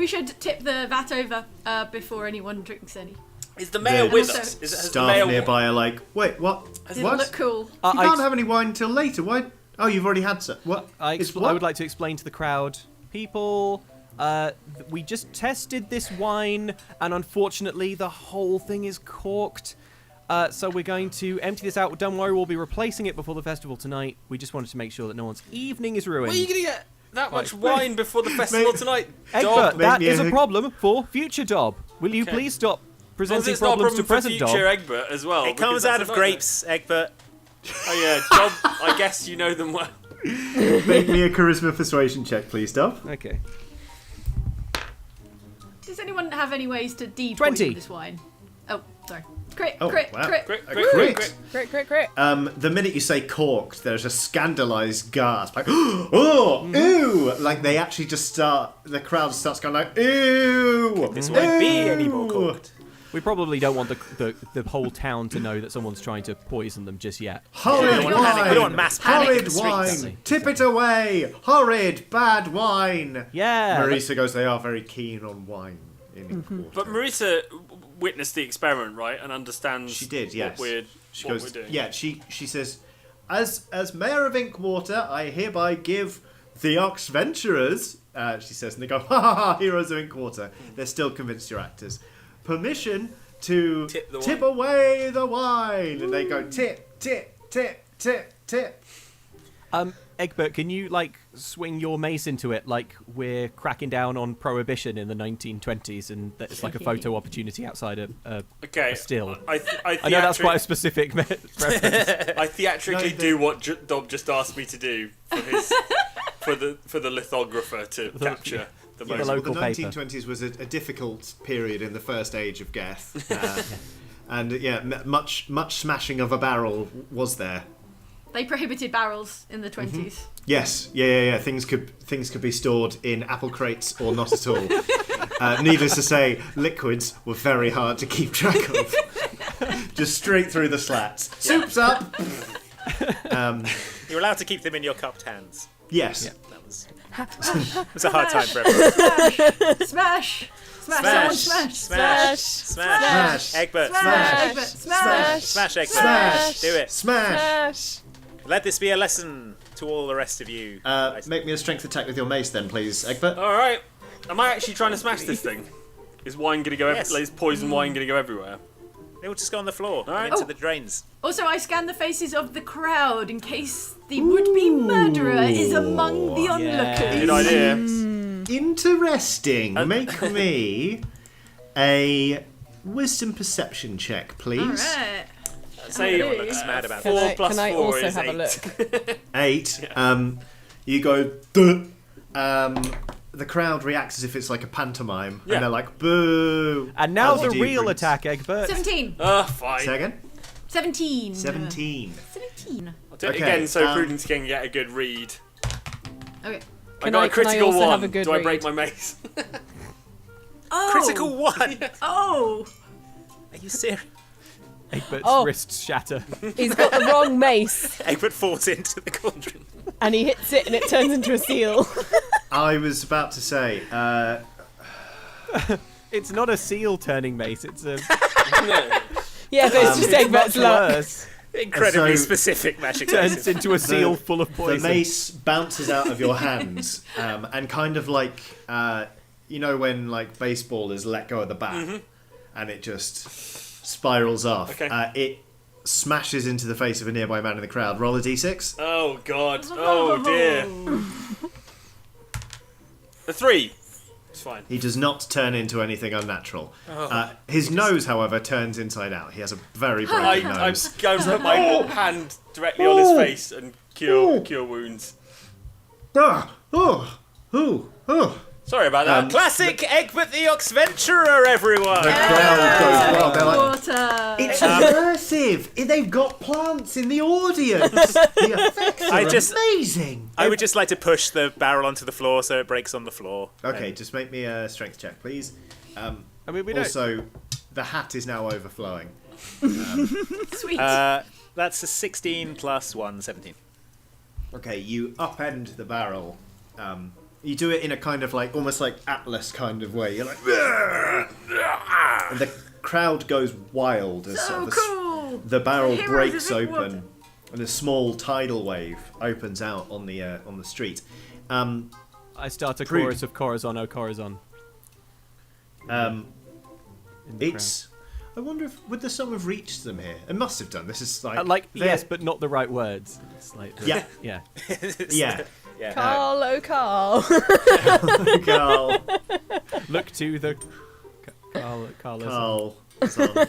should tip the vat over before anyone drinks any. Is the mayor The with also- us? Has the Staff mayor nearby are like, wait, what? It'll What? look cool. You can't have any wine until later. Why? Oh, you've already had some. What? I It's would like to explain to the crowd, people, we just tested this wine, and unfortunately the whole thing is corked. So we're going to empty this out. Don't worry, we'll be replacing it before the festival tonight. We just wanted to make sure that no one's evening is ruined. Where are you going to get that much wine before the festival tonight? Egbert, Dob? that me is a- a problem for future Dob. Will you Okay. please stop Well, presenting it's not a problems to problem for present future Dob? Egbert as well. It because comes that's out a of nightmare. grapes, Egbert. Oh yeah, Dob, I guess you know them well. Make me a charisma persuasion check, please, Dove. Okay. Does anyone have any ways to 20. de-poison this wine? Oh, sorry. Crit, Oh, crit, wow. crit. Crit, A crit, crit. crit. Crit, crit, crit. The minute you say corked, there's a scandalised gasp, like, oh, ew! Like they actually just start. The crowd starts going like, ew! This won't be any more Ew. corked. We probably don't want the whole town to know that someone's trying to poison them just yet. Horrid We don't want panic. We don't want wine! mass panic in Horrid the streets. wine! Tip it away! Horrid, bad wine! Yeah. Marisa goes, they are very keen on wine in Inkwater. But Marisa witnessed the experiment, right, and understands. She did, yes. What we're She what goes, we're doing. yeah, she says, as mayor of Inkwater, I hereby give the Oxventurers, she says, and they go, ha ha ha, heroes of Inkwater. They're still convinced you're actors. Permission to Tip the tip wine. away the wine. And they go, tip, tip, tip, tip, tip. Egbert, can you swing your mace into it like we're cracking down on prohibition in the 1920s, and that it's like a photo opportunity outside a Okay. still? I I know that's quite a specific reference. I theatrically No, do what Dob just asked me to do for his for the lithographer to capture the Yeah, most. the local the paper. 1920s was a difficult period in the first age of Geth. And yeah, much smashing of a barrel was there. They prohibited barrels in the 20s. Yes, yeah. Things could be stored in apple crates or not at all. Needless to say, liquids were very hard to keep track of. Just straight through the slats. Soup's up. You're allowed to keep them in your cupped hands. Yes. That was it was a hard time for everyone. Smash! Smash! Someone smash! Smash! Smash! Smash. Egbert! Smash! Egbert, smash! Smash, Egbert! Smash. Do it! Smash. Smash. Let this be a lesson to all the rest of you. Make me a strength attack with your mace then, please, Egbert. All right. Am I actually trying to smash this thing? Is wine gonna go? Yes. Is poison wine gonna go everywhere? They will just go on the floor right. and into Oh. the drains. Also, I scan the faces of the crowd in case the would-be murderer is among the onlookers. Good idea. Interesting. Make me a wisdom perception check, please. Alright. Say Everyone looks mad about four this. plus Can I 4 also is have a 8. look? 8. You go. Duh. The crowd reacts as if it's like a pantomime, Yeah. and they're like, "Boo!" And now As the you do, real Prince. attack, Egbert. 17. Fine. Say again. 17. 17. 17. I'll do it Okay, again so um, Prudence can get a good read. Okay. I Can got I- a can I critical also 1. have a good Do I break read? my mace? Oh. Critical 1! Oh. Are you serious? Egbert's Oh. wrists shatter. He's got the wrong mace, Egbert falls into the cauldron. and he hits it, and it turns into a seal. I was about to say, It's not a seal turning mace. It's a Yeah, but it's just Egbert's luck. worse. Incredibly So- specific magic. Turns message. into a seal full of the poison. mace bounces out of your hands, and kind of like, you know, when like baseballers let go of the bat, and it just spirals off. Okay. It smashes into the face of a nearby man in the crowd. Roll a d6. Oh god. Oh dear. A 3. It's fine. He does not turn into anything unnatural. His nose, however, turns inside out. He has a very broken I'm nose. going to put my hand directly on his face and cure wounds. Ah, oh, oh, oh. Sorry about that. Classic Egbert the Oxventurer, everyone! The crowd goes wild. They're like, Water. it's immersive. They've got plants in the audience. The effects are I just- amazing. I would just like to push the barrel onto the floor so it breaks on the floor. Okay, just make me a strength check, please. I mean, we don't. Also, the hat is now overflowing. Sweet. That's a 16 plus 1, 17. Okay, you upend the barrel. You do it in a kind of like almost like Atlas kind of way. You're like, and the crowd goes wild as sort of the barrel Heroes breaks of open, Inkwater. and a small tidal wave opens out on the street. I start a Prude. chorus of Corazon, oh Corazon. in the It's. I wonder if would the song have reached them here? It must have done. This is like crowd. they're- Yes, but not the right words. It's like Yeah. yeah. yeah. Yeah. Carl, oh Carl. Carl. Look to the Carl. Carl. Song.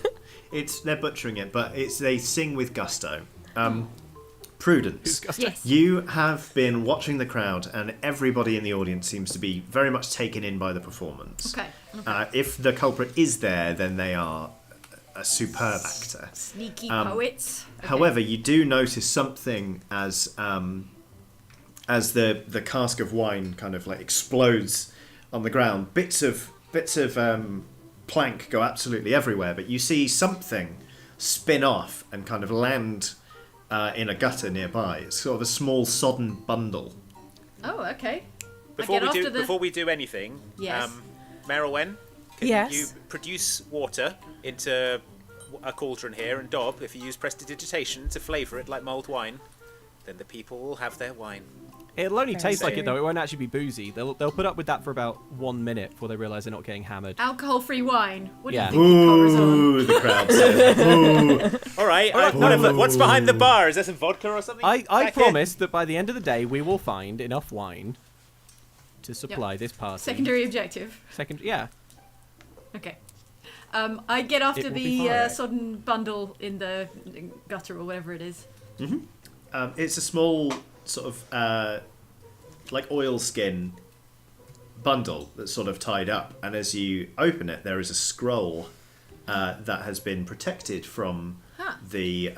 They're butchering it, but they sing with gusto. Prudence. Yes. You have been watching the crowd, and everybody in the audience seems to be very much taken in by the performance. Okay. If the culprit is there, then they are a superb actor. Sneaky poets. Okay. However, you do notice something as the cask of wine kind of like explodes on the ground. Bits of plank go absolutely everywhere, but you see something spin off and kind of land in a gutter nearby. It's sort of a small sodden bundle. Oh, okay. Before we do anything, Yes. Merylwen, can Yes. you produce water into a cauldron here, and Dob, if you use prestidigitation to flavour it like mulled wine, then the people will have their wine. It'll only taste like it true. though. It won't actually be boozy. They'll put up with that for about 1 minute before they realise they're not getting hammered. Alcohol-free wine. What Yeah. do you think, Corazon? Ooh, the crowd says. Ooh. All right, what's behind the bar? Is there some vodka or something? I back here? promise that by the end of the day we will find enough wine to supply this party. Secondary objective. Yeah. Okay. I get after It will be the fine. sodden bundle in the gutter or whatever it is. It's a small sort of like oilskin bundle that's sort of tied up, and as you open it, there is a scroll that has been protected from the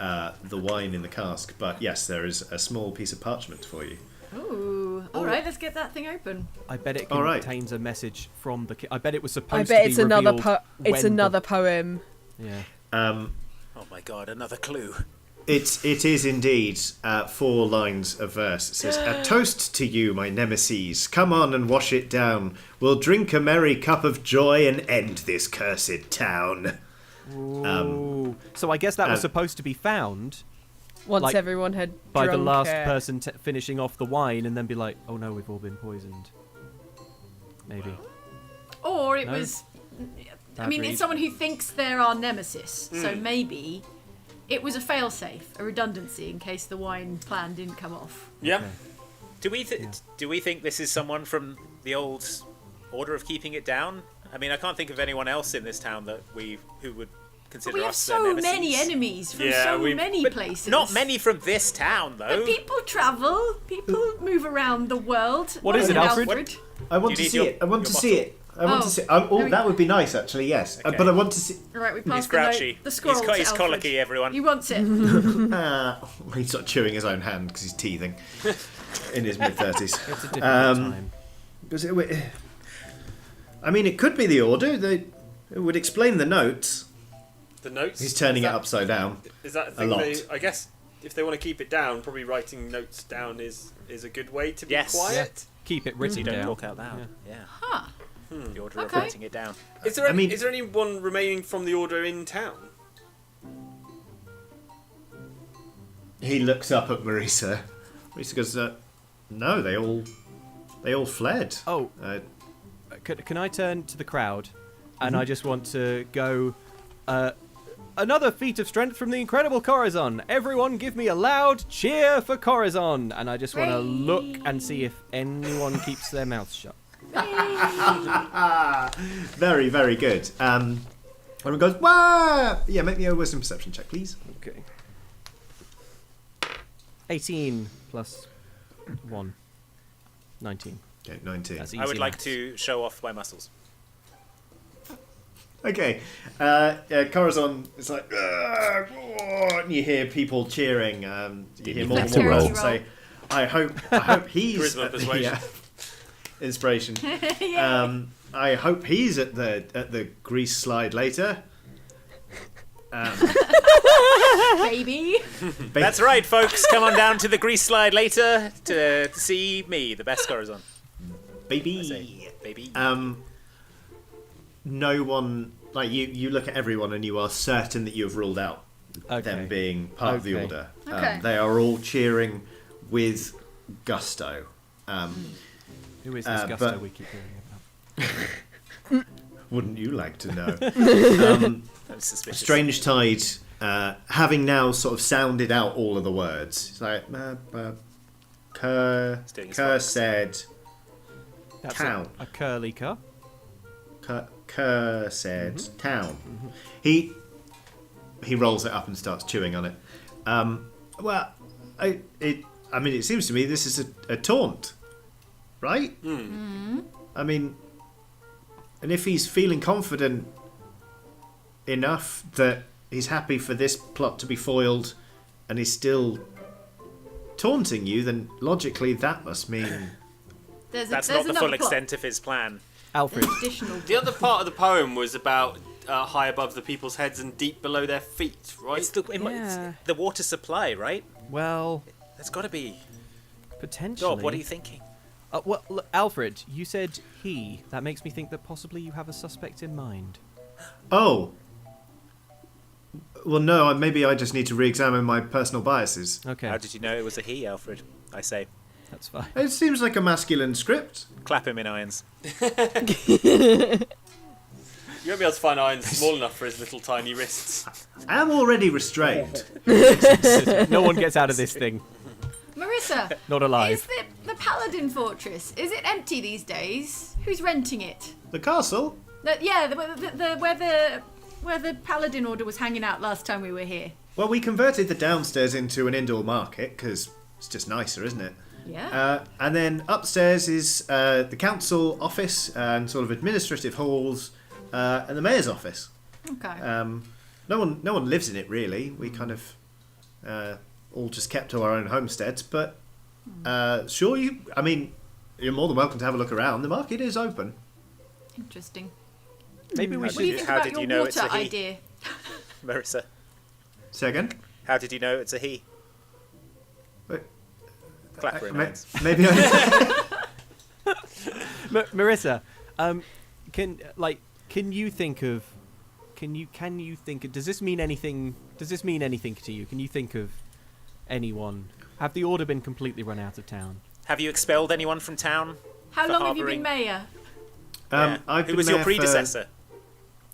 wine in the cask. But yes, there is a small piece of parchment for you. Ooh. All right, let's get that thing open. I bet it All right. contains a message from the. I bet it was supposed I to bet be it's another revealed it's when another poem. Yeah. Oh my god, another clue. It is indeed 4 lines of verse. It says, "A toast to you, my nemesis. Come on and wash it down. We'll drink a merry cup of joy and end this cursed town." Ooh. So I guess that was supposed to be found Once Like, everyone had by the drunk last it. person finishing off the wine, and then be like, "Oh no, we've all been poisoned." Maybe. Or it No? was. I Bad mean, read. it's someone who thinks they're our nemesis. So maybe it was a failsafe, a redundancy in case the wine plan didn't come off. Yeah. Okay. Do we think this is someone from the old order of keeping it down? I mean, I can't think of anyone else in this town who would consider But we have us their so nemesis. many enemies from Yeah, so we've- many But places. not many from this town, though. But people travel. People move around the world. What is it, Alfred? I want You to need see your- it. I want your to see it. I want Oh. to see. There we That go. would be nice, actually. Yes, Okay. but I want to see. All right, we He's passed grouchy. the scroll to He's Alfred. colicky, everyone. He wants it. He's not chewing his own hand because he's teething in his mid-30s. It's a difficult time. Because I mean, it could be the order. It would explain the notes. The notes. He's turning Is it that- upside down. Is that a a thing? lot. I guess if they want to keep it down, probably writing notes down is a good way to be Yes. quiet. Keep it So written you don't down. talk out loud. Yeah. Huh. The order Okay. of writing it down. Is there I mean- is there anyone remaining from the order in town? He looks up at Marisa. Marisa goes, "No, they all fled." Oh, can I turn to the crowd, and I just want to go, another feat of strength from the incredible Corazon. Everyone give me a loud cheer for Corazon. And I just want to look and see if anyone keeps their mouth shut. Very, very good. Everyone goes, "Wah!" Yeah, make me a wisdom perception check, please. Okay. 18 plus 1. 19. Okay, 19. That's easy I would like maths. to show off my muscles. Okay, Corazon is like, "Ugh, whoa," and you hear people cheering. You hear more and more Dexterity girls roll. say, "I hope he's Charisma, persuasion. yeah. Inspiration. Yeah. I hope he's at the grease slide later." Baby. That's right, folks. Come on down to the grease slide later to see me, the best Corazon. Baby. Baby. No one, like you look at everyone and you are certain that you have ruled out them being part of the order. Okay. They are all cheering with gusto. Who is this Gusto but- we keep hearing about? Wouldn't you like to know? I'm suspicious. Strange Tide, having now sort of sounded out all of the words, it's like Kerr doing his fox. said That's town. a curly car. Kerr said town. He rolls it up and starts chewing on it. Well, I mean, it seems to me this is a taunt, right? I mean, and if he's feeling confident enough that he's happy for this plot to be foiled and he's still taunting you, then logically that must mean... There's That's there's not the another full plot. extent of his plan. Alfred. There's additional. The other part of the poem was about high above the people's heads and deep below their feet, right? It's the water supply, right? Well, That's got to be. potentially. Dob, what are you thinking? Well, look, Alfred, you said he. That makes me think that possibly you have a suspect in mind. Oh. Well, no, maybe I just need to re-examine my personal biases. Okay, How did you know it was a he, Alfred? I say, that's fine. It seems like a masculine script. clap him in irons. You won't be able to find irons small enough for his little tiny wrists. I am already restrained. No one gets out of this thing. Marissa, Not alive. is the Paladin Fortress, is it empty these days? Who's renting it? The castle? Where the Paladin Order was hanging out last time we were here. Well, we converted the downstairs into an indoor market because it's just nicer, isn't it? Yeah. And then upstairs is the council office and sort of administrative halls and the mayor's office. Okay. No one lives in it really. We kind of all just kept to our own homesteads. But sure, you're more than welcome to have a look around. The market is open. Interesting. Maybe we What do you should. think how about did your you know it's water a he? idea? Marissa, Say again. how did you know it's a he? But- Clap her in Ma- irons. maybe I. Marissa, can you think of? Does this mean anything? Does this mean anything to you? Can you think of anyone? Have the order been completely run out of town? Have you expelled anyone from town? How For long have you harbouring- been mayor? Yeah. I've Who been was your there for predecessor?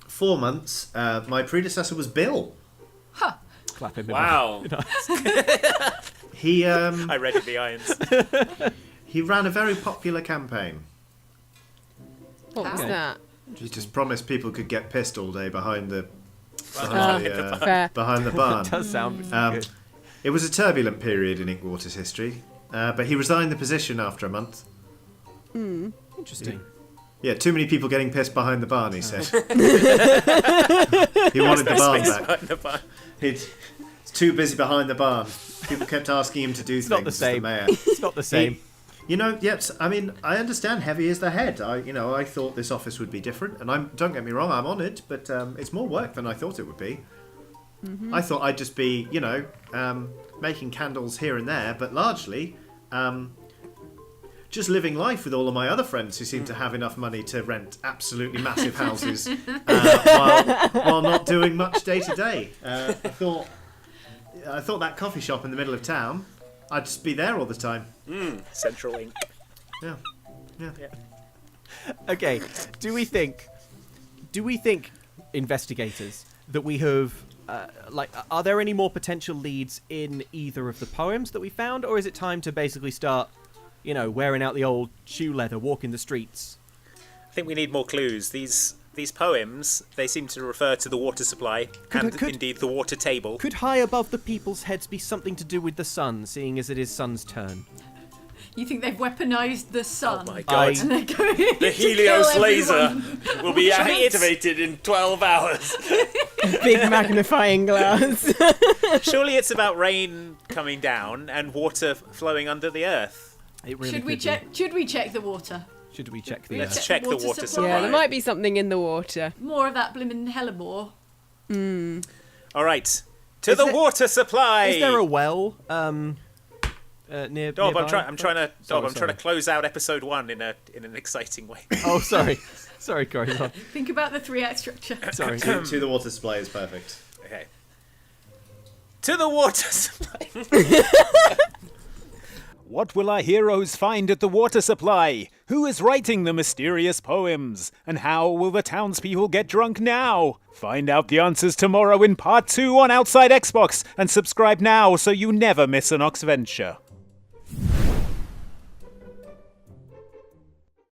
4 months. My predecessor was Bill. Huh. Clap him. Wow. He I read in the irons. he ran a very popular campaign. What was Okay. that? He just promised people could get pissed all day behind the Fair. behind the barn. Does sound good. It was a turbulent period in Inkwater's history, but he resigned the position after a month. Interesting. Yeah, too many people getting pissed behind the barn, he said. He wanted the barn Space back. behind the barn. It's too busy behind the barn. People kept asking him to do things not the as same. mayor. It's not the same. Yes, I mean, I understand heavy is the head. I thought this office would be different, and don't get me wrong, I'm honoured, but it's more work than I thought it would be. I thought I'd just be, making candles here and there, but largely, just living life with all of my other friends who seem to have enough money to rent absolutely massive houses while not doing much day to day. I thought that coffee shop in the middle of town, I'd just be there all the time. Central Ink. Yeah. Okay. Do we think, investigators, that we have, are there any more potential leads in either of the poems that we found, or is it time to basically start, wearing out the old shoe leather, walking the streets? I think we need more clues. These poems, they seem to refer to the water supply and indeed the water table. Could high above the people's heads be something to do with the sun, seeing as it is sun's turn? You think they've weaponized the sun? Oh my god. And they're going The Helios laser will be activated in 12 hours. Big magnifying glass. Surely it's about rain coming down and water flowing under the earth. It really Should we could check? Should we check the water? Be. Should we check the? Let's check the water supply. Yeah, there might be something in the water. More of that blimmin' hellebore. All right. To the water supply. Is there a well near? Dob, nearby? I'm trying to Sorry. close out episode 1 in an exciting way. Oh, sorry. Sorry, Corey. Think about the 3-act structure. Sorry. To the water supply is perfect. Okay. To the water supply. What will our heroes find at the water supply? Who is writing the mysterious poems? And how will the townspeople get drunk now? Find out the answers tomorrow in part 2 on Outside Xbox, and subscribe now so you never miss an Oxventure.